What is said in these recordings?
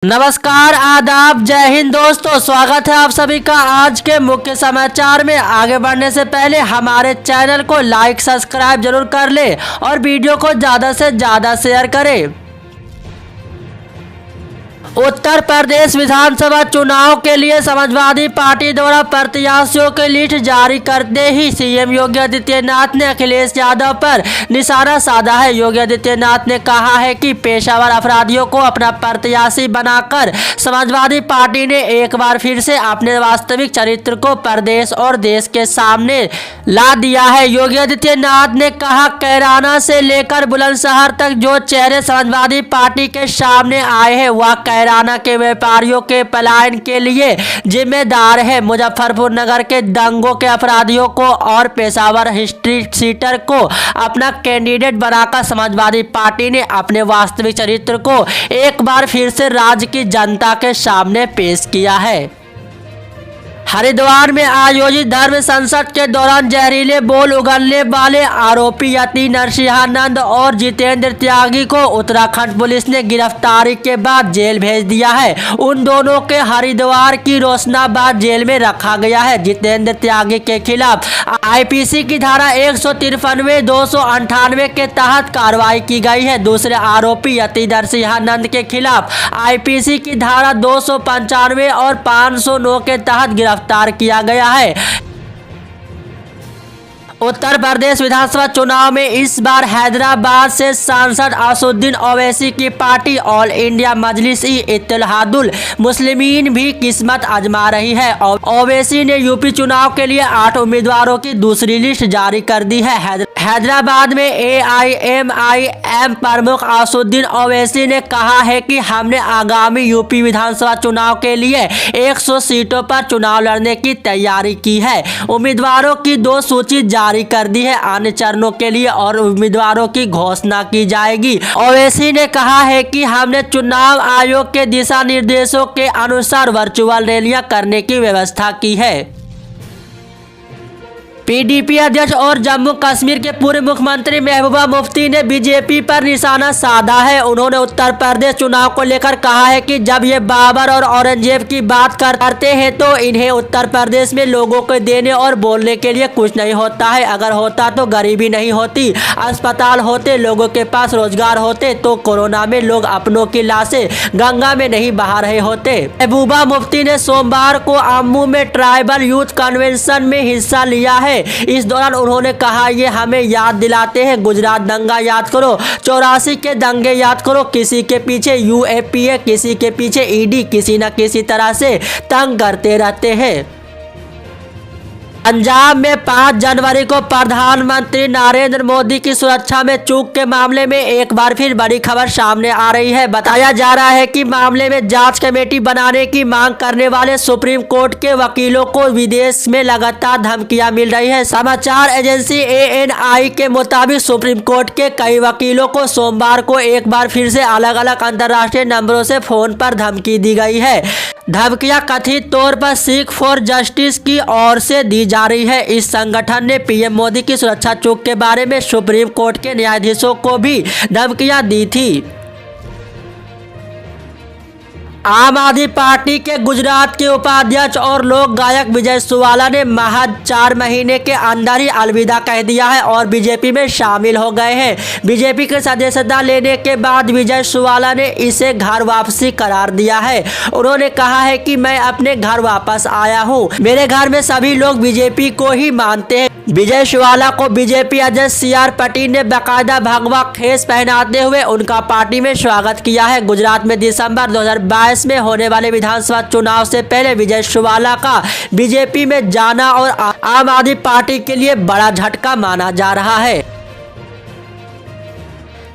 नमस्कार, आदाब, जय हिंद दोस्तों। स्वागत है आप सभी का आज के मुख्य समाचार में। आगे बढ़ने से पहले हमारे चैनल को लाइक सब्सक्राइब जरूर कर ले और वीडियो को ज़्यादा से ज़्यादा शेयर करें। उत्तर प्रदेश विधानसभा चुनाव के लिए समाजवादी पार्टी द्वारा प्रत्याशियों की लिस्ट जारी करते ही सीएम योगी आदित्यनाथ ने अखिलेश यादव पर निशाना साधा है। योगी आदित्यनाथ ने कहा है कि पेशावर अपराधियों को अपना प्रत्याशी बनाकर समाजवादी पार्टी ने एक बार फिर से अपने वास्तविक चरित्र को प्रदेश और देश के सामने ला दिया है। योगी आदित्यनाथ ने कहा, कैराना से लेकर बुलंदशहर तक जो चेहरे समाजवादी पार्टी के सामने आए हैं वह कैराना के व्यापारियों के पलायन के लिए जिम्मेदार है। मुजफ्फरपुर नगर के दंगों के अपराधियों को और पेशावर हिस्ट्री सीटर को अपना कैंडिडेट बनाकर समाजवादी पार्टी ने अपने वास्तविक चरित्र को एक बार फिर से राज्य की जनता के सामने पेश किया है। हरिद्वार में आयोजित धर्म संसद के दौरान जहरीले बोल उगलने वाले आरोपी यति नरसिंहानंद और जितेंद्र त्यागी को उत्तराखंड पुलिस ने गिरफ्तारी के बाद जेल भेज दिया है। उन दोनों के हरिद्वार की रोशनाबाद जेल में रखा गया है। जितेंद्र त्यागी के खिलाफ आईपीसी की धारा 153, 298 के तहत कार्रवाई की गई है। दूसरे आरोपी यति नरसिंहानंद के खिलाफ आईपीसी की धारा 295 और 509 के तहत गिरफ्तार किया गया है। उत्तर प्रदेश विधानसभा चुनाव में इस बार हैदराबाद से सांसद असदुद्दीन ओवैसी की पार्टी ऑल इंडिया मजलिस-ई-इत्तेहादुल मुस्लिमीन भी किस्मत आजमा रही है। ओवैसी ने यूपी चुनाव के लिए 8 उम्मीदवारों की दूसरी लिस्ट जारी कर दी है। हैदराबाद में एआईएमआईएम प्रमुख असदुद्दीन ओवैसी ने कहा है कि हमने आगामी यूपी विधानसभा चुनाव के लिए 100 सीटों पर चुनाव लड़ने की तैयारी की है। उम्मीदवारों की 2 सूची जारी कर दी है। अन्य चरणों के लिए और उम्मीदवारों की घोषणा की जाएगी। ओवैसी ने कहा है कि हमने चुनाव आयोग के दिशा निर्देशों के अनुसार वर्चुअल रैलियां करने की व्यवस्था की है। पीडीपी अध्यक्ष और जम्मू कश्मीर के पूर्व मुख्यमंत्री महबूबा मुफ्ती ने बीजेपी पर निशाना साधा है। उन्होंने उत्तर प्रदेश चुनाव को लेकर कहा है कि जब ये बाबर और औरंगजेब की बात करते हैं तो इन्हें उत्तर प्रदेश में लोगों को देने और बोलने के लिए कुछ नहीं होता है। अगर होता तो गरीबी नहीं होती, अस्पताल होते, लोगों के पास रोजगार होते, तो कोरोना में लोग अपनों की लाशें गंगा में नहीं बहा रहे होते। महबूबा मुफ्ती ने सोमवार को आम्मू में ट्राइबल यूथ कन्वेंशन में हिस्सा लिया है। इस दौरान उन्होंने कहा, ये हमें याद दिलाते हैं गुजरात दंगा याद करो, 84 के दंगे याद करो। किसी के पीछे यूएपीए, किसी के पीछे ईडी किसी न किसी तरह से तंग करते रहते हैं। पंजाब में 5 जनवरी को प्रधानमंत्री नरेंद्र मोदी की सुरक्षा में चूक के मामले में एक बार फिर बड़ी खबर सामने आ रही है। बताया जा रहा है कि मामले में जांच कमेटी बनाने की मांग करने वाले सुप्रीम कोर्ट के वकीलों को विदेश में लगातार धमकियां मिल रही है। समाचार एजेंसी ANI के मुताबिक सुप्रीम कोर्ट के कई वकीलों को सोमवार को एक बार फिर से अलग अलग अंतर्राष्ट्रीय नंबरों से फोन पर धमकी दी गई है। धमकियां कथित तौर पर सिख फॉर जस्टिस की ओर से दी जा रही है। इस संगठन ने पीएम मोदी की सुरक्षा चूक के बारे में सुप्रीम कोर्ट के न्यायाधीशों को भी धमकियां दी थी। आम आदमी पार्टी के गुजरात के उपाध्यक्ष और लोक गायक विजय सुवाला ने महज 4 महीने के अंदर ही अलविदा कह दिया है और बीजेपी में शामिल हो गए हैं। बीजेपी की सदस्यता लेने के बाद विजय सुवाला ने इसे घर वापसी करार दिया है। उन्होंने कहा है कि मैं अपने घर वापस आया हूं। मेरे घर में सभी लोग बीजेपी को ही मानते हैं। विजय सुवाला को बीजेपी अध्यक्ष CR पाटिल ने बाकायदा भगवा खेस पहनाते हुए उनका पार्टी में स्वागत किया है। गुजरात में दिसंबर 2022 में होने वाले विधानसभा चुनाव से पहले विजय सुवाला का बीजेपी में जाना और आम आदमी पार्टी के लिए बड़ा झटका माना जा रहा है।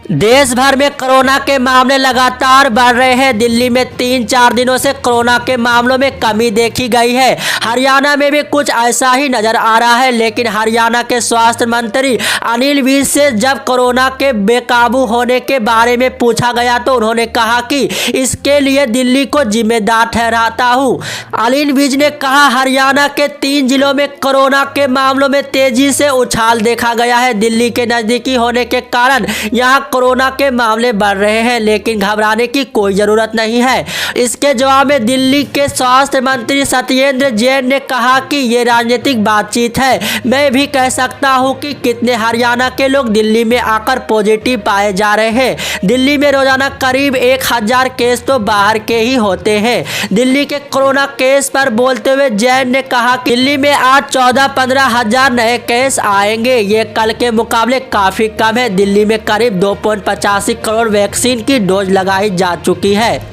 देश भर में कोरोना के मामले लगातार बढ़ रहे हैं। दिल्ली में 3-4 दिनों से कोरोना के मामलों में कमी देखी गई है। हरियाणा में भी कुछ ऐसा ही नजर आ रहा है, लेकिन हरियाणा के स्वास्थ्य मंत्री अनिल विज से जब कोरोना के बेकाबू होने के बारे में पूछा गया तो उन्होंने कहा कि इसके लिए दिल्ली को जिम्मेदार ठहराता हूं। अनिल विज ने कहा, हरियाणा के 3 जिलों में कोरोना के मामलों में तेजी से उछाल देखा गया है। दिल्ली के नजदीकी होने के कारण यहाँ कोरोना के मामले बढ़ रहे हैं, लेकिन घबराने की कोई जरूरत नहीं है। इसके जवाब में दिल्ली के स्वास्थ्य मंत्री सत्येंद्र जैन ने कहा कि ये राजनीतिक बातचीत है। मैं भी कह सकता हूँ कि कितने हरियाणा के लोग दिल्ली में आकर पॉजिटिव पाए जा रहे हैं। दिल्ली में रोजाना करीब 1000 केस तो बाहर के ही होते हैं। दिल्ली के कोरोना केस पर बोलते हुए जैन ने कहा कि दिल्ली में आज 14-15 हजार नए केस आएंगे। ये कल के मुकाबले काफी कम है। दिल्ली में करीब 2.85 करोड़ वैक्सीन की डोज लगाई जा चुकी है।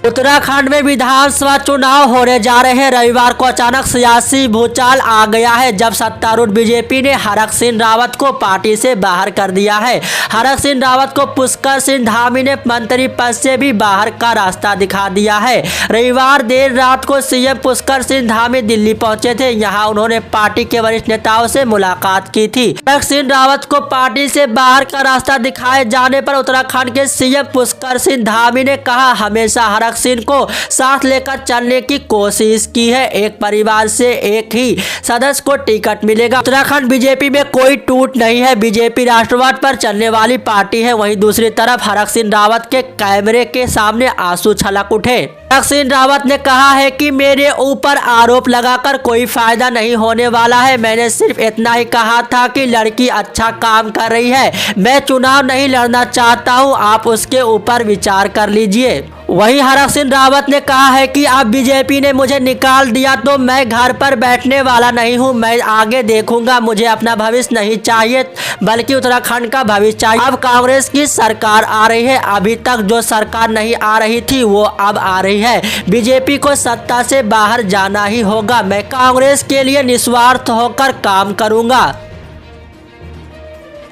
उत्तराखंड में विधानसभा चुनाव होने जा रहे हैं। रविवार को अचानक सियासी भूचाल आ गया है, जब सत्तारूढ़ बीजेपी ने हरक सिंह रावत को पार्टी से बाहर कर दिया है। हरक सिंह रावत को पुष्कर सिंह धामी ने मंत्री पद से भी बाहर का रास्ता दिखा दिया है। रविवार देर रात को सीएम पुष्कर सिंह धामी दिल्ली पहुंचे थे। यहां उन्होंने पार्टी के वरिष्ठ नेताओं से मुलाकात की थी। हरक सिंह रावत को पार्टी से बाहर का रास्ता दिखाए जाने पर उत्तराखंड के सीएम पुष्कर सिंह धामी ने कहा, हमेशा हरक सिंह को साथ लेकर चलने की कोशिश की है। एक परिवार से एक ही सदस्य को टिकट मिलेगा। उत्तराखंड बीजेपी में कोई टूट नहीं है। बीजेपी राष्ट्रवाद पर चलने वाली पार्टी है। वहीं दूसरी तरफ हरक सिंह रावत के कैमरे के सामने आंसू छलक उठे। हरक सिंह रावत ने कहा है कि मेरे ऊपर आरोप लगाकर कोई फायदा नहीं होने वाला है। मैंने सिर्फ इतना ही कहा था कि लड़की अच्छा काम कर रही है। मैं चुनाव नहीं लड़ना चाहता हूं, आप उसके ऊपर विचार कर लीजिए। वहीं हरक सिंह रावत ने कहा है कि अब बीजेपी ने मुझे निकाल दिया तो मैं घर पर बैठने वाला नहीं हूं। मैं आगे देखूंगा। मुझे अपना भविष्य नहीं चाहिए, बल्कि उत्तराखंड का भविष्य चाहिए। अब कांग्रेस की सरकार आ रही है। अभी तक जो सरकार नहीं आ रही थी वो अब आ रही है। बीजेपी को सत्ता से बाहर जाना ही होगा। मैं कांग्रेस के लिए निस्वार्थ होकर काम करूंगा।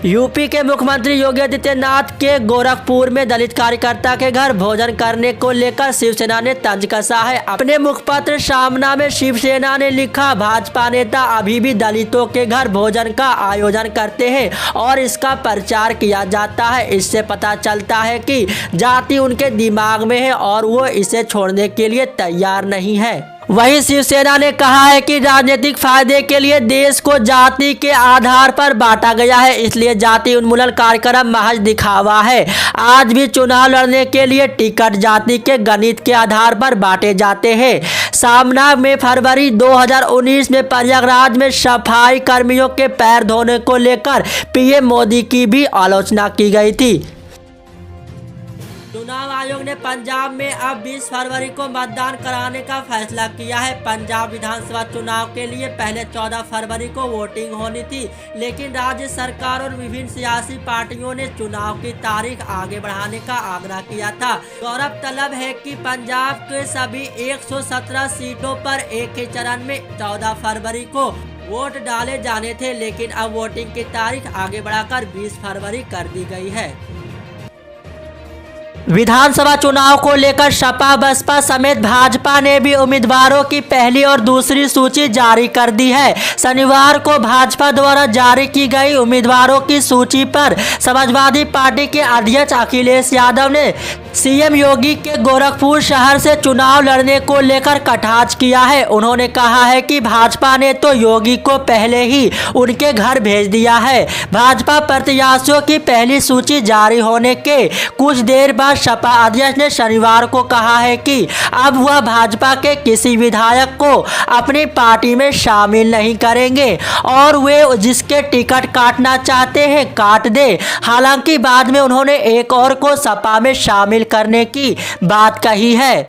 यूपी के मुख्यमंत्री योगी आदित्यनाथ के गोरखपुर में दलित कार्यकर्ता के घर भोजन करने को लेकर शिवसेना ने तंज कसा है। अपने मुखपत्र सामना में शिवसेना ने लिखा, भाजपा नेता अभी भी दलितों के घर भोजन का आयोजन करते हैं और इसका प्रचार किया जाता है। इससे पता चलता है कि जाति उनके दिमाग में है और वो इसे छोड़ने के लिए तैयार नहीं है। वहीं शिवसेना ने कहा है कि राजनीतिक फायदे के लिए देश को जाति के आधार पर बांटा गया है, इसलिए जाति उन्मूलन कार्यक्रम महज दिखावा है। आज भी चुनाव लड़ने के लिए टिकट जाति के गणित के आधार पर बांटे जाते हैं। सामना में फरवरी 2019 में प्रयागराज में सफाई कर्मियों के पैर धोने को लेकर पीएम मोदी की भी आलोचना की गई थी। चुनाव आयोग ने पंजाब में अब 20 फरवरी को मतदान कराने का फैसला किया है। पंजाब विधानसभा चुनाव के लिए पहले 14 फरवरी को वोटिंग होनी थी, लेकिन राज्य सरकार और विभिन्न सियासी पार्टियों ने चुनाव की तारीख आगे बढ़ाने का आग्रह किया था। गौरव तलब है कि पंजाब के सभी 117 सीटों पर एक ही चरण में 14 फरवरी को वोट डाले जाने थे, लेकिन अब वोटिंग की तारीख आगे बढ़ाकर 20 फरवरी कर दी गई है। विधानसभा चुनाव को लेकर सपा बसपा समेत भाजपा ने भी उम्मीदवारों की पहली और दूसरी सूची जारी कर दी है। शनिवार को भाजपा द्वारा जारी की गई उम्मीदवारों की सूची पर समाजवादी पार्टी के अध्यक्ष अखिलेश यादव ने सीएम योगी के गोरखपुर शहर से चुनाव लड़ने को लेकर कटाक्ष किया है। उन्होंने कहा है कि भाजपा ने तो योगी को पहले ही उनके घर भेज दिया है। भाजपा प्रत्याशियों की पहली सूची जारी होने के कुछ देर बाद सपा अध्यक्ष ने शनिवार को कहा है कि अब वह भाजपा के किसी विधायक को अपनी पार्टी में शामिल नहीं करेंगे और वे जिसके टिकट काटना चाहते हैं काट दे। हालांकि बाद में उन्होंने एक और को सपा में शामिल करने की बात कही है।